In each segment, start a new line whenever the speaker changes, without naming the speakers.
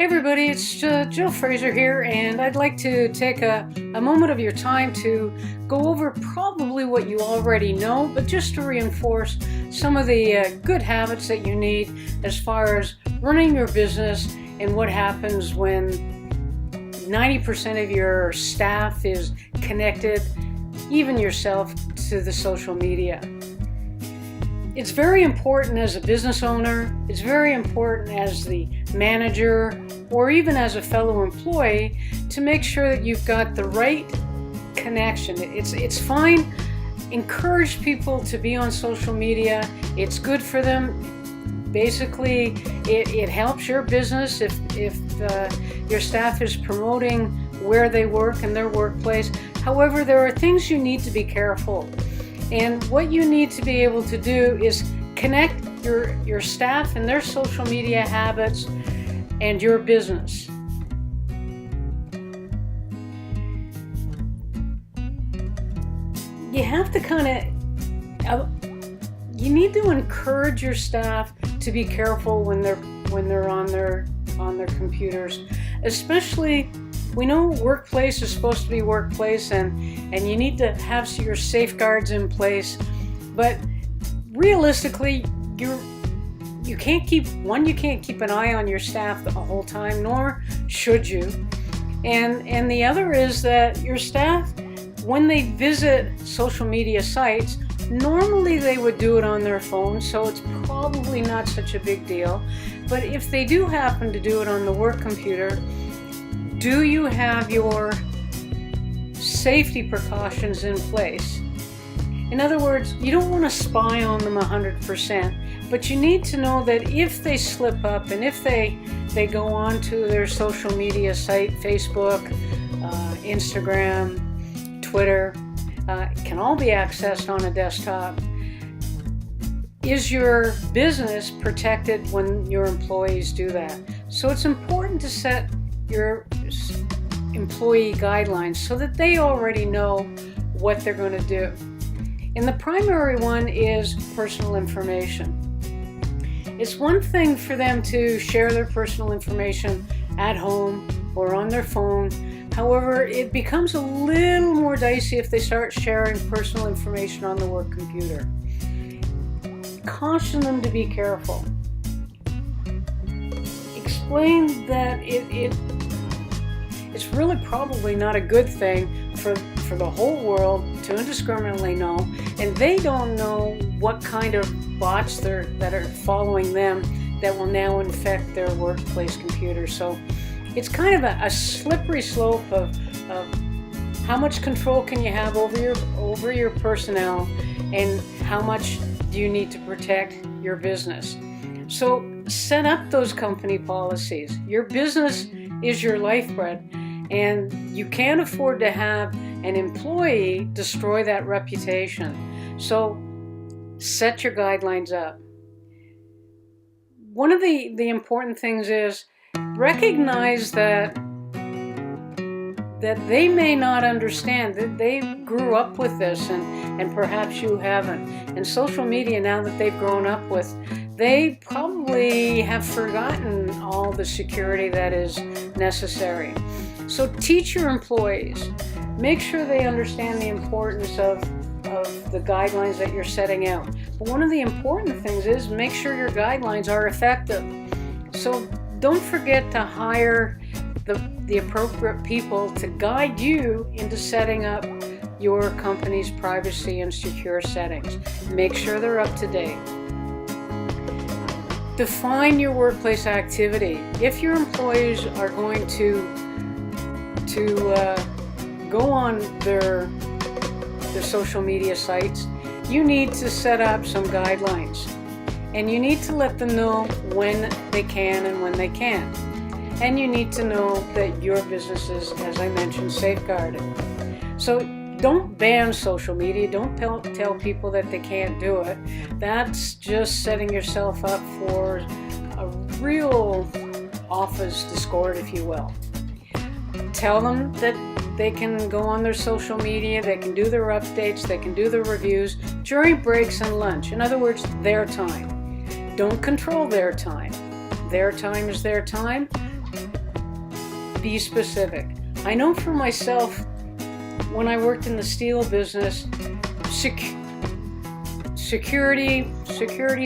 Hey everybody, it's Jill Fraser here, and I'd like to take a moment of your time to go over probably what you already know, but just to reinforce some of the good habits that you need as far as running your business and what happens when 90% of your staff is connected, even yourself, to the social media. It's very important as a business owner, it's very important as the manager, or even as a fellow employee, to make sure that you've got the right connection. It's fine. Encourage people to be on social media. It's good for them. Basically, it helps your business if your staff is promoting where they work in their workplace. However, there are things you need to be careful. And what you need to be able to do is connect your staff and their social media habits and your business. You have to you need to encourage your staff to be careful when they're on their computers, especially. We know workplace is supposed to be workplace, and you need to have your safeguards in place, but realistically, you can't keep an eye on your staff the whole time, nor should you. And the other is that your staff, when they visit social media sites, normally they would do it on their phone, so it's probably not such a big deal. But if they do happen to do it on the work computer, do you have your safety precautions in place? In other words, you don't want to spy on them 100%, but you need to know that if they slip up and if they go on to their social media site, Facebook, Instagram, Twitter, can all be accessed on a desktop. Is your business protected when your employees do that? So it's important to set your employee guidelines so that they already know what they're going to do. And the primary one is personal information. It's one thing for them to share their personal information at home or on their phone. However, it becomes a little more dicey if they start sharing personal information on the work computer. Caution them to be careful. Explain that it's really probably not a good thing for the whole world to indiscriminately know, and they don't know what kind of bots that are following them that will now infect their workplace computer. So it's kind of a slippery slope of how much control can you have over your personnel, and how much do you need to protect your business. So set up those company policies. Your business is your lifeblood, and you can't afford to have an employee destroy that reputation. So set your guidelines up. One of the important things is recognize that they may not understand, that they grew up with this and perhaps you haven't. And social media, now that they've grown up with, they probably have forgotten all the security that is necessary. So teach your employees. Make sure they understand the importance of the guidelines that you're setting out. But one of the important things is make sure your guidelines are effective. So don't forget to hire the appropriate people to guide you into setting up your company's privacy and secure settings. Make sure they're up to date. Define your workplace activity. If your employees are going to go on their social media sites, you need to set up some guidelines, and you need to let them know when they can and when they can't. And you need to know that your business is, as I mentioned, safeguarded. So don't ban social media. Don't tell people that they can't do it. That's just setting yourself up for a real office discord, if you will. Tell them that they can go on their social media, they can do their updates, they can do their reviews during breaks and lunch. In other words, their time. Don't control their time. Their time is their time. be specific. I know for myself, when I worked in the steel business, security,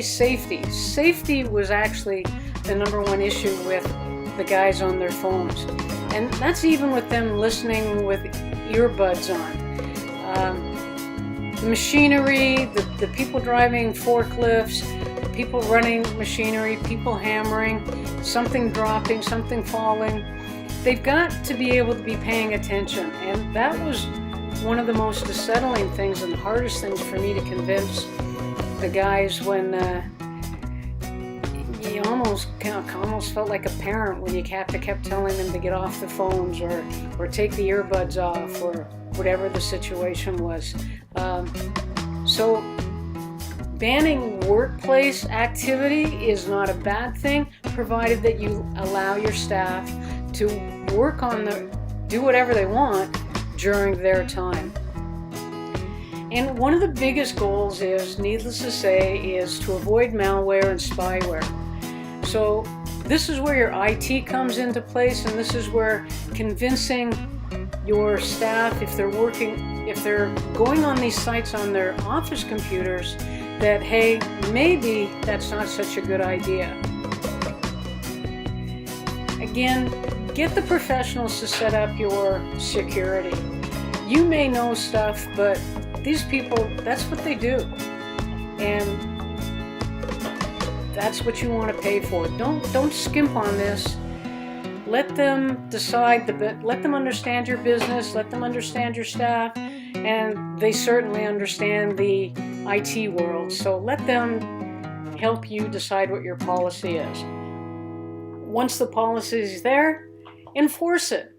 safety. Safety was actually the number one issue with the guys on their phones. And that's even with them listening with earbuds on. The machinery, the people driving forklifts, the people running machinery, people hammering, something dropping, something falling. They've got to be able to be paying attention. And that was one of the most unsettling things and the hardest things for me to convince the guys when you almost felt like a parent when you kept telling them to get off the phones or take the earbuds off or whatever the situation was. So banning workplace activity is not a bad thing, provided that you allow your staff to work do whatever they want during their time. And one of the biggest goals is, needless to say, is to avoid malware and spyware. So this is where your IT comes into place, and this is where convincing your staff, if they're going on these sites on their office computers, that, hey, maybe that's not such a good idea. Again, get the professionals to set up your security. You may know stuff, but these people, that's what they do. And that's what you want to pay for. Don't skimp on this. Let them decide, let them understand your business, let them understand your staff, and they certainly understand the IT world. So let them help you decide what your policy is. Once the policy is there, enforce it.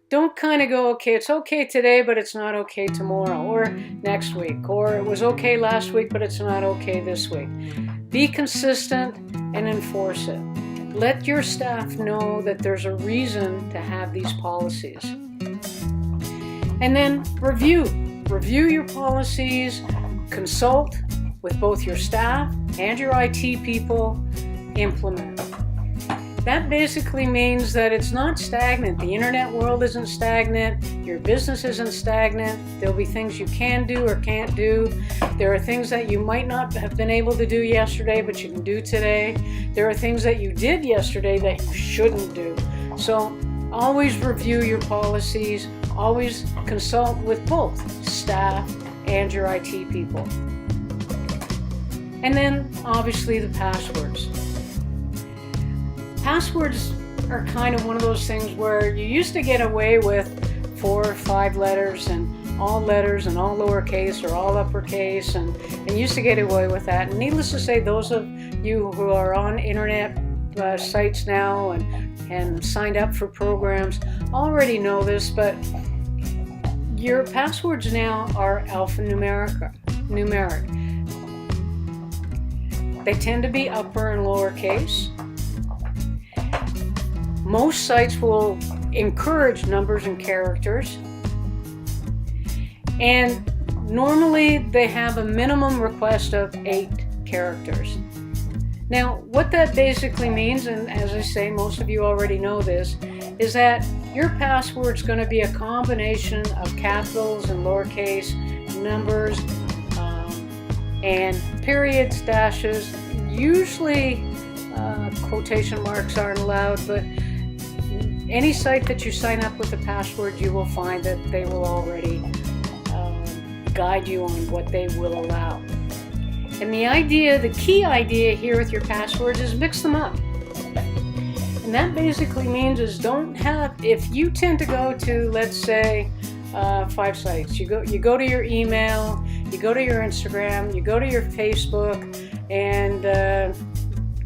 Don't kind of go, okay, it's okay today, but it's not okay tomorrow or next week, or it was okay last week, but it's not okay this week. Be consistent and enforce it. Let your staff know that there's a reason to have these policies. And then review your policies, consult with both your staff and your IT people, implement. That basically means that it's not stagnant. The internet world isn't stagnant. Your business isn't stagnant. There'll be things you can do or can't do. There are things that you might not have been able to do yesterday, but you can do today. There are things that you did yesterday that you shouldn't do. So always review your policies. Always consult with both staff and your IT people. And then obviously the passwords. Passwords are kind of one of those things where you used to get away with 4 or 5 letters and all lowercase or all uppercase, and used to get away with that. And needless to say, those of you who are on internet sites now and signed up for programs already know this, but your passwords now are alphanumeric. They tend to be upper and lowercase. Most sites will encourage numbers and characters, and normally they have a minimum request of 8 characters. Now, what that basically means, and as I say, most of you already know this, is that your password's going to be a combination of capitals and lowercase numbers and periods, dashes. Usually quotation marks aren't allowed, but any site that you sign up with a password, you will find that they will already guide you on what they will allow. And the key idea here with your passwords is mix them up. And that basically means is if you tend to go to, let's say, 5 sites, you go to your email, you go to your Instagram, you go to your Facebook, and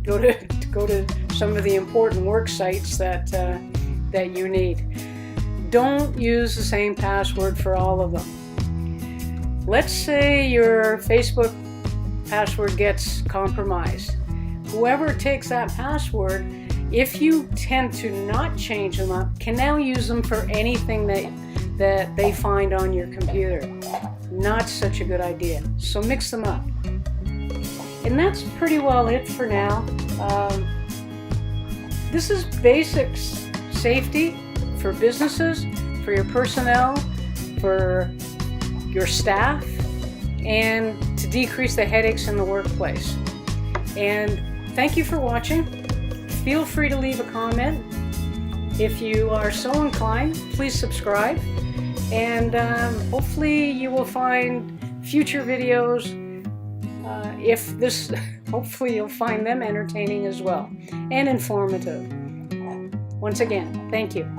go to some of the important work sites that you need. Don't use the same password for all of them. Let's say your Facebook password gets compromised. Whoever takes that password, if you tend to not change them up, can now use them for anything that they find on your computer. Not such a good idea. So mix them up. And that's pretty well it for now. This is basics. Safety, for businesses, for your personnel, for your staff, and to decrease the headaches in the workplace. And thank you for watching. Feel free to leave a comment. If you are so inclined, please subscribe. And hopefully you will find future videos. Hopefully you'll find them entertaining as well and informative. Once again, thank you.